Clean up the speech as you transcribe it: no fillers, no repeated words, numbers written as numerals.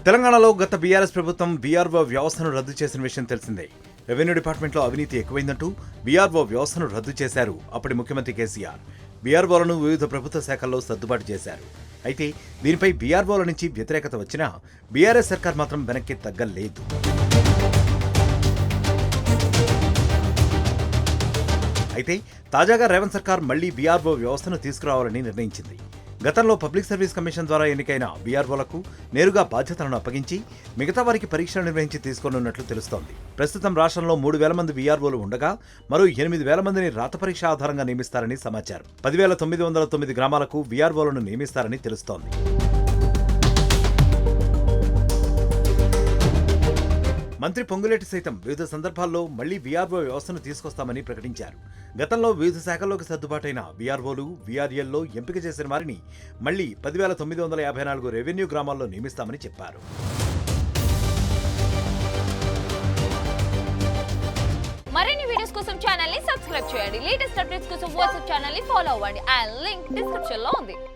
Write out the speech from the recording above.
తెలంగాణలో గత బీఆర్ఎస్ ప్రభుత్వం బీఆర్ఓ వ్యవస్థను రద్దు చేసిన విషయం తెలిసిందే. రెవెన్యూ డిపార్ట్మెంట్లో అవినీతి ఎక్కువైందంటూ బీఆర్ఓ వ్యవస్థను రద్దు చేశారు అప్పటి ముఖ్యమంత్రి కేసీఆర్. బీఆర్ఓలను వివిధ ప్రభుత్వ శాఖల్లో సర్దుబాటు చేశారు. అయితే దీనిపై బీఆర్ఓల నుంచి వ్యతిరేకత వచ్చినా బీఆర్ఎస్ సర్కార్ మాత్రం వెనక్కి తగ్గలేదు. అయితే తాజాగా రేవంత్ సర్కార్ మళ్లీ బీఆర్ఓ వ్యవస్థను తీసుకురావాలని నిర్ణయించింది. గతంలో పబ్లిక్ సర్వీస్ కమిషన్ ద్వారా ఎన్నికైన బీఆర్ఓలకు నేరుగా బాధ్యతలను అప్పగించి మిగతా వారికి పరీక్షలు నిర్వహించి తీసుకోనున్నట్లు తెలుస్తోంది. ప్రస్తుతం రాష్ట్రంలో 3,000 మంది బీఆర్ఓలు ఉండగా మరో 8,000 మందిని రాత పరీక్ష ఆధారంగా నియమిస్తారని సమాచారం. 10,909 గ్రామాలకు బీఆర్ఓలను నియమిస్తారని తెలుస్తోంది. మంత్రి పొంగులేటి సైతం వివిధ సందర్భాల్లో మళ్లీ బీఆర్ఓ వ్యవస్థను తీసుకొస్తామని ప్రకటించారు. గతంలో వివిధ శాఖల్లోకి సర్దుబాటైన బీఆర్ఓలు, వీఆర్ఎల్లో ఎంపిక చేసిన వారిని మళ్లీ 10,954 రెవెన్యూ గ్రామాల్లో నియమిస్తామని చెప్పారు. మరిన్ని వీడియోస్ కోసం ఛానల్ ని సబ్స్క్రైబ్ చేయండి. లేటెస్ట్ అప్డేట్స్ కోసం వాట్సాప్ ఛానల్ ని ఫాలో అవ్వండి. ఆ లింక్ డిస్క్రిప్షన్ లో ఉంది.